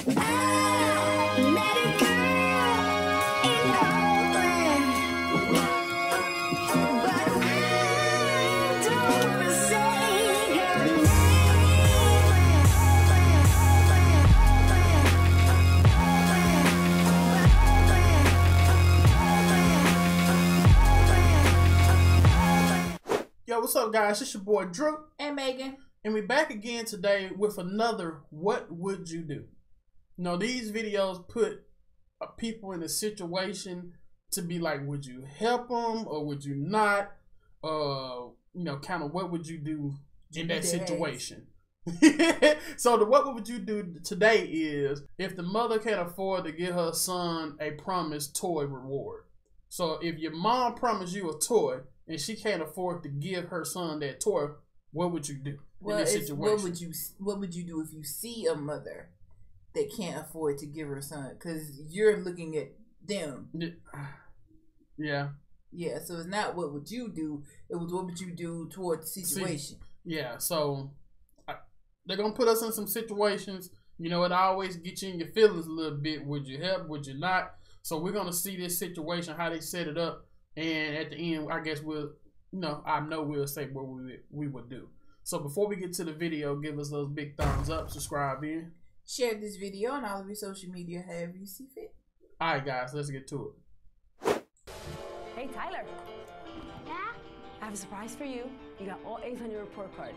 Yo, what's up, guys? It's your boy Drew and Megan, and we're back again today with another What Would You Do? You know, these videos put people in a situation to be like, would you help them or would you not? You know, kind of what would you do in that situation? So the what would you do today is if the mother can't afford to give her son a promised toy reward. So if your mom promised you a toy and she can't afford to give her son that toy, what would you do in this situation? What would you do if you see a mother that can't afford to give her son? Because you're looking at them. Yeah. Yeah, so it's not what would you do, it was what would you do toward the situation. Yeah, so they're going to put us in some situations. You know, it always gets you in your feelings a little bit. Would you help? Would you not? So we're going to see this situation, how they set it up. And at the end, I guess we'll, you know, I know we'll say what we would do. So before we get to the video, give us those big thumbs up, subscribe in. Share this video on all of your social media, however you see fit. All right, guys, let's get to it. Hey, Tyler. Yeah? I have a surprise for you. You got all A's on your report card.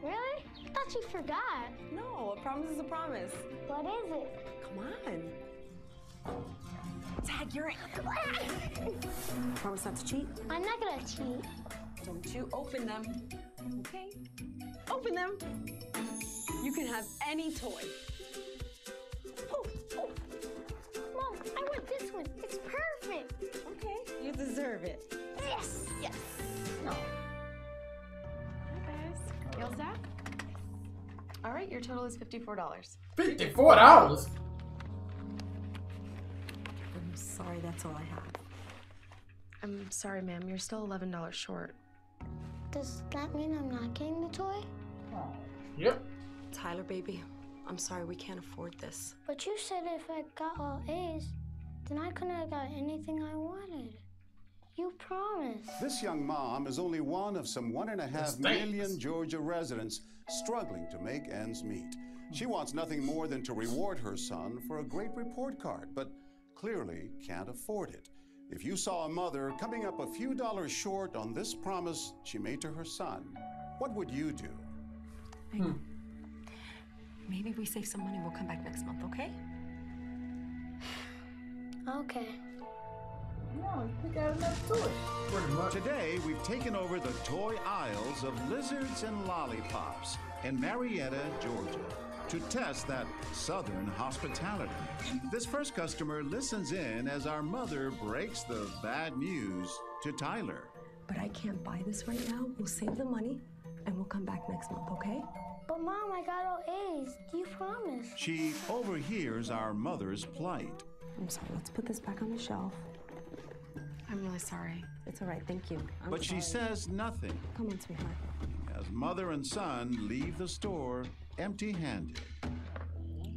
Really? I thought you forgot. No, a promise is a promise. What is it? Come on. Tag, you're in. Promise not to cheat? I'm not gonna cheat. Don't you open them. Okay? Open them. You can have any toy. Oh. Mom, I want this one. It's perfect. Okay, you deserve it. Yes. Yes. No. Hi, guys. You all set? All right, your total is $54. $54? I'm sorry, that's all I have. I'm sorry, ma'am. You're still $11 short. Does that mean I'm not getting the toy? Yep. Tyler, baby, I'm sorry, we can't afford this. But you said if I got all A's, then I couldn't have got anything I wanted. You promised. This young mom is only one of some 1.5 million Georgia residents struggling to make ends meet. She wants nothing more than to reward her son for a great report card, but clearly can't afford it. If you saw a mother coming up a few dollars short on this promise she made to her son, what would you do? Maybe we save some money, we'll come back next month, okay? Okay. No, we got enough toys. Pretty much. Today, we've taken over the toy aisles of lizards and lollipops in Marietta, Georgia, to test that southern hospitality. This first customer listens in as our mother breaks the bad news to Tyler. But I can't buy this right now. We'll save the money and we'll come back next month, okay? But Mom, I got all A's. You promised. She overhears our mother's plight. I'm sorry, let's put this back on the shelf. I'm really sorry. It's all right, thank you. But she says nothing. Come on, sweetheart. As mother and son leave the store empty-handed.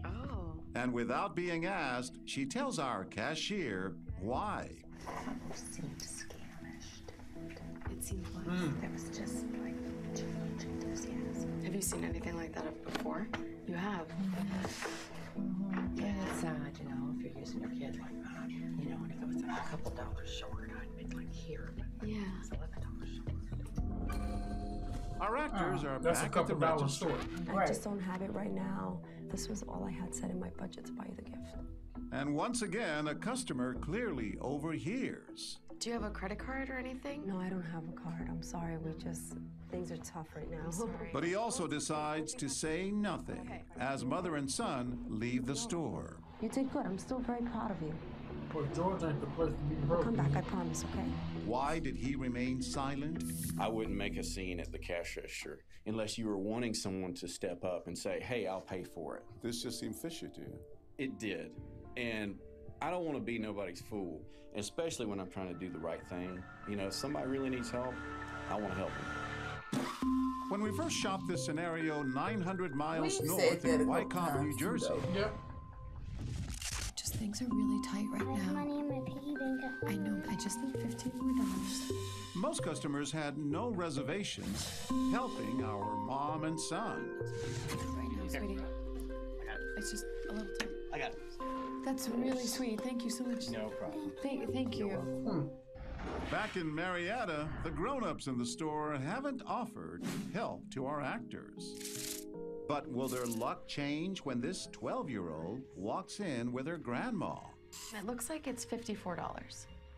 Oh. And without being asked, she tells our cashier why. It seemed scamished. It seemed like there was just like too much enthusiasm. Have you seen anything like that before? You have. Yeah, it's sad, you know, if you're using your kid like that. You know, and if it was like a couple dollars short, I'd be like, here. But yeah. It's $11 short. Our actors are that's back a couple at the dollars register. short. I just don't have it right now. This was all I had set in my budget to buy you the gift. And once again, a customer clearly overhears. Do you have a credit card or anything? No, I don't have a card. I'm sorry. Things are tough right now. I'm sorry. But he also decides to say nothing as mother and son leave the store. You did good. I'm still very proud of you. Well, Georgia ain't the place to be broke. Come back, I promise, okay? Why did he remain silent? I wouldn't make a scene at the cash register unless you were wanting someone to step up and say, hey, I'll pay for it. This just seemed fishy to you. It did. And I don't want to be nobody's fool, especially when I'm trying to do the right thing. You know, if somebody really needs help, I want to help them. When we first shot this scenario 900 miles north in Wycombe, New Jersey, Things are really tight right I have now. money in my piggy bank. I know, I just need $15 more. Most customers had no reservations helping our mom and son. Right now, sweetie. It's just a little tight. I got it. That's really sweet. Thank you so much. No problem. Thank you. Back in Marietta, the grown-ups in the store haven't offered help to our actors. But will their luck change when this 12-year-old walks in with her grandma? It looks like it's $54.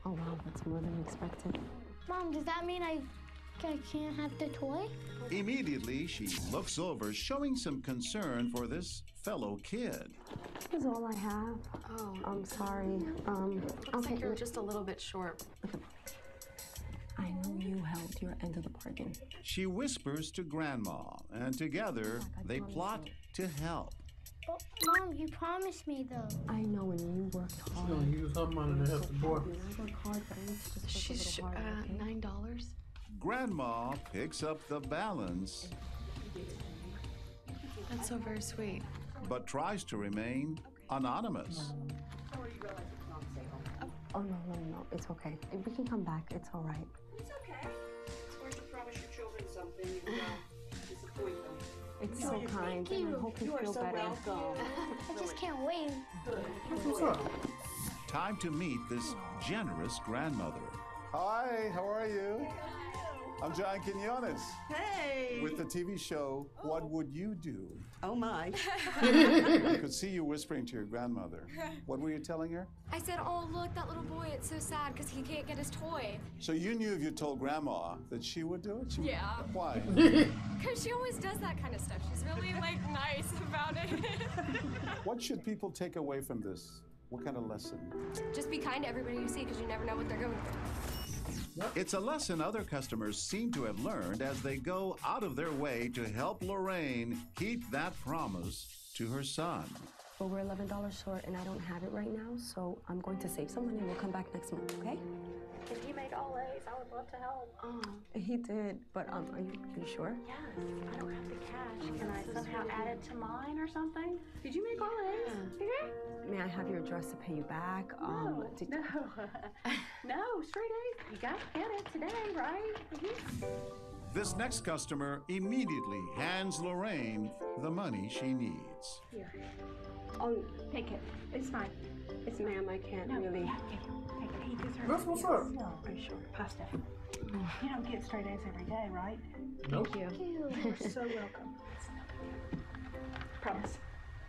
Oh wow, that's more than expected. Mom, does that mean I can't have the toy? Immediately, she looks over, showing some concern for this fellow kid. This is all I have. Oh, I'm sorry. looks like you're just a little bit short. I know you helped your end of the bargain. She whispers to Grandma, and together they plot to help. But, Mom, you promised me, though. I know, and you worked hard. She's gonna use her money to help the boy. I work hard, but I need to just work She's a little harder, okay? $9. Grandma picks up the balance, That's so very sweet. but tries to remain anonymous. Oh, no. It's okay. We can come back. It's all right. It's okay. It's hard to promise your children something and disappoint them. It's so kind. And I hope you feel better. I just can't wait. What's up? Time to meet this generous grandmother. Hi, how are you? I'm John Quinones. Hey! With the TV show, What Would You Do? Oh my. I could see you whispering to your grandmother. What were you telling her? I said, oh, look, that little boy, it's so sad because he can't get his toy. So you knew if you told Grandma that she would do it? Yeah. Why? Because she always does that kind of stuff. She's really, nice about it. What should people take away from this? What kind of lesson? Just be kind to everybody you see because you never know what they're going through. It's a lesson other customers seem to have learned as they go out of their way to help Lorraine keep that promise to her son. But we're $11 short, and I don't have it right now, so I'm going to save some money. We'll come back next month, okay? If you made all A's, I would love to help. Oh, he did. But are you sure? Yes, I don't have the cash. Can I somehow add it to mine or something? Did you make all A's? Mm-hmm. May I have your address to pay you back? No, no, straight A's. You got to get it today, right? Mm-hmm. This next customer immediately hands Lorraine the money she needs. Here. Oh, take it. It's fine. It's ma'am, I can't really. Yeah, take it. He deserves it. That's what's up. No, are you sure? Pasta. You don't get straight A's every day, right? Nope. Thank you. You're so welcome. Promise.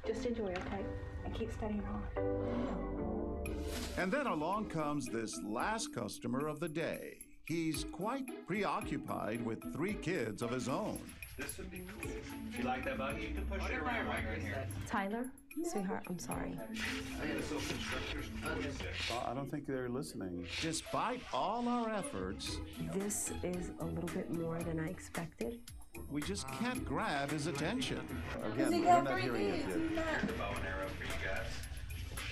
Just enjoy, okay? And keep studying hard. And then along comes this last customer of the day. He's quite preoccupied with 3 kids of his own. This would be cool. If you like that buggy, you can push it around right in here. Tyler, sweetheart, I'm sorry. I got a little constructor's toy. I don't think they're listening. Despite all our efforts, This is a little bit more than I expected. we just can't grab his attention. Again, we're not hearing it yet. Here's the bow and arrow for you guys.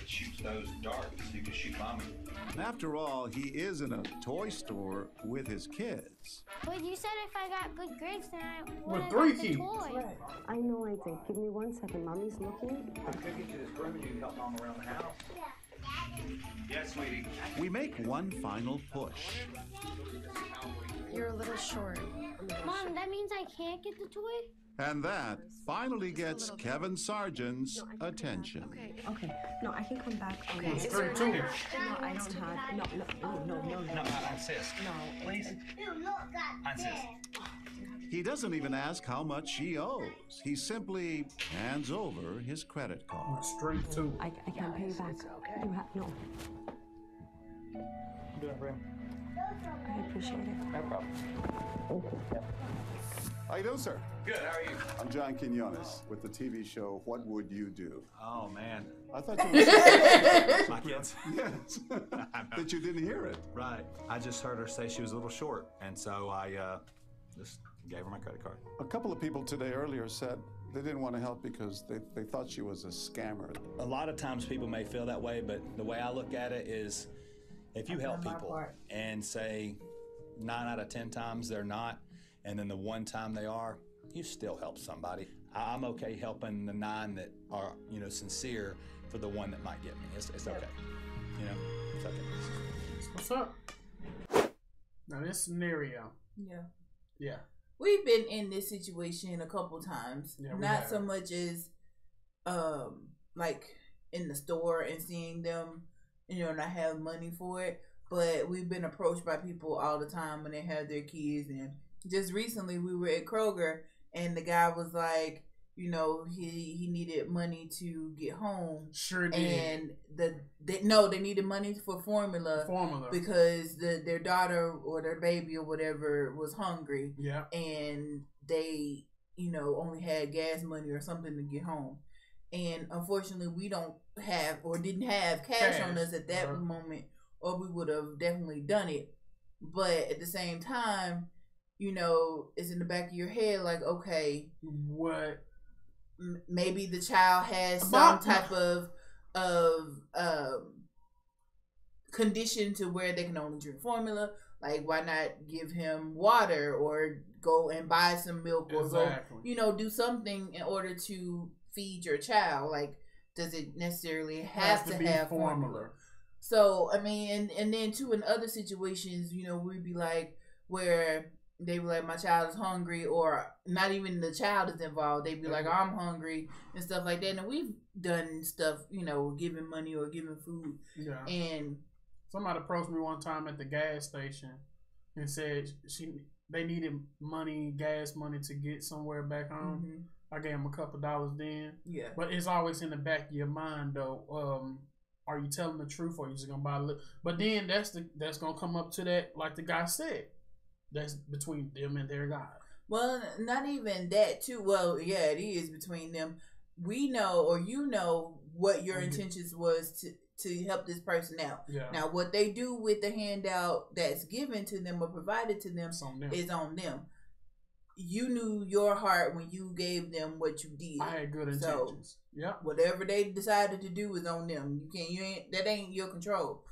It shoots those darts so you can shoot mommy. After all, he is in a toy store with his kids. But you said if I got good grades, then I With would 3 have the keys. toy. I know I did. Give me 1 second. Mommy's looking. I'll take you to this room and you can help mom around the house. Yes, sweetie. We make one final push. You're a little short. Mom, that means I can't get the toy? And that finally gets Kevin Sargent's attention. Okay. No, I can come back. Okay, is Straight there to another? it. No, I don't have. No. No, I insist. No. Please? I insist. He doesn't even ask how much she owes. He simply hands over his credit card. Straight to it. I can't pay you back. You have no. Do it for him. I appreciate it. No problem. How you doing, sir? Good, how are you? I'm John Quinones with the TV show, What Would You Do? Oh, man. I thought you were My kids? Yes. That you didn't hear it. Right. I just heard her say she was a little short, and so I just gave her my credit card. A couple of people today earlier said they didn't want to help because they thought she was a scammer. A lot of times people may feel that way, but the way I look at it is if you help people and say 9 out of 10 times they're not, and then the 1 time they are, you still help somebody. I'm okay helping the 9 that are, sincere, for the one that might get me. It's okay. You know, it's okay. What's up? Now this scenario. Yeah. We've been in this situation a couple times. Yeah, not so much as like in the store and seeing them, you know, not have money for it, but we've been approached by people all the time when they have their kids. And just recently we were at Kroger and the guy was like, you know, he needed money to get home. Sure did. And they needed money for formula because their daughter or their baby or whatever was hungry. Yeah. And they, you know, only had gas money or something to get home. And unfortunately, we don't have or didn't have cash on us at that moment, or we would have definitely done it. But at the same time, you know, it's in the back of your head like, okay, what? Maybe the child has some type of condition to where they can only drink formula. Like, why not give him water or go and buy some milk or go, you know, do something in order to feed your child? Like, does it necessarily have to have formula? So, I mean, and then too, in other situations, you know, we'd be like, where they be like, my child is hungry, or not even the child is involved. They'd be like, I'm hungry and stuff like that. And we've done stuff, you know, giving money or giving food. Yeah. And somebody approached me one time at the gas station and said they needed gas money to get somewhere back home. Mm-hmm. I gave them a couple dollars then. Yeah. But it's always in the back of your mind though. Are you telling the truth or are you just gonna buy a little? But then that's gonna come up to that, like the guy said. That's between them and their God. Well, not even that too. Well, yeah, it is between them. We know, or you know, what your intentions was to help this person out. Yeah. Now, what they do with the handout that's given to them or provided to them is on them. You knew your heart when you gave them what you did. I had good intentions. Yeah. Whatever they decided to do is on them. That ain't your control.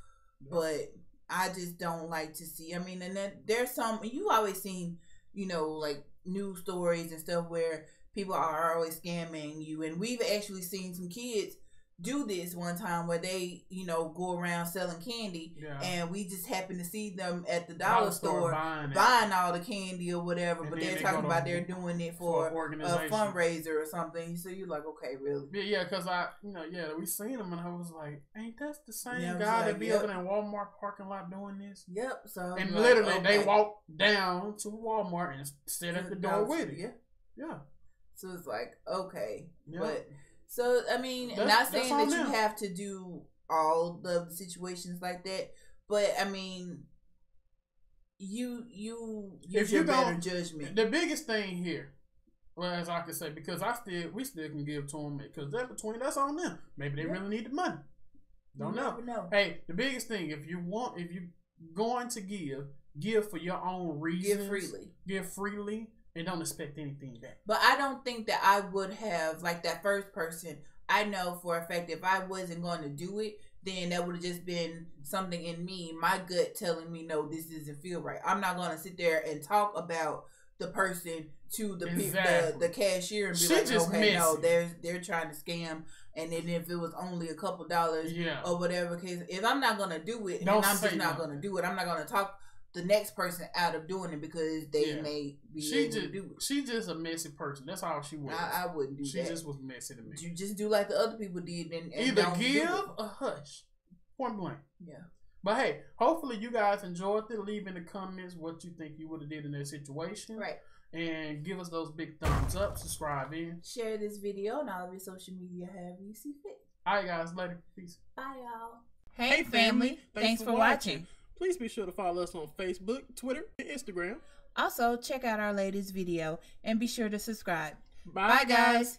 Yeah. But I just don't like to see. I mean, and then there's some, you always seen, you know, like news stories and stuff where people are always scamming you. And we've actually seen some kids do this one time where they, you know, go around selling candy, and we just happen to see them at the dollar store buying all the candy or whatever, and but they're talking about they're doing it for a fundraiser or something. So you're like, okay, really? Yeah, because we seen them and I was like, ain't that the same guy that be over in Walmart parking lot doing this? Yep. So and literally they walk down to Walmart and sit at the door with it. Yeah. So it's like, okay, but. So, I mean, not saying that you have to do all the situations like that, but I mean, you use your better judgment. The biggest thing here, well, as I could say, because we still can give to them, because that's on them. Maybe they really need the money. Don't know. Hey, the biggest thing, if you're going to give for your own reasons. Give freely. And don't expect anything back. But I don't think that I would have, like that first person, I know for a fact if I wasn't going to do it, then that would have just been something in me, my gut telling me, no, this doesn't feel right. I'm not going to sit there and talk about the person to the cashier and be like, okay, no, they're trying to scam. And then if it was only a couple dollars or whatever case, if I'm not going to do it, then I'm just not going to do it. I'm not going to talk the next person out of doing it because they may be able to do it. She's just a messy person. That's all she was. I wouldn't do that. She just was messy to me. You just do like the other people did and either give or hush. Point blank. Yeah. But hey, hopefully you guys enjoyed it. Leave in the comments what you think you would have did in that situation. Right. And give us those big thumbs up. Subscribe in. Share this video on all of your social media however you see fit. Alright guys, later. Peace. Bye y'all. Hey family. Thanks for watching. Please be sure to follow us on Facebook, Twitter, and Instagram. Also, check out our latest video and be sure to subscribe. Bye guys.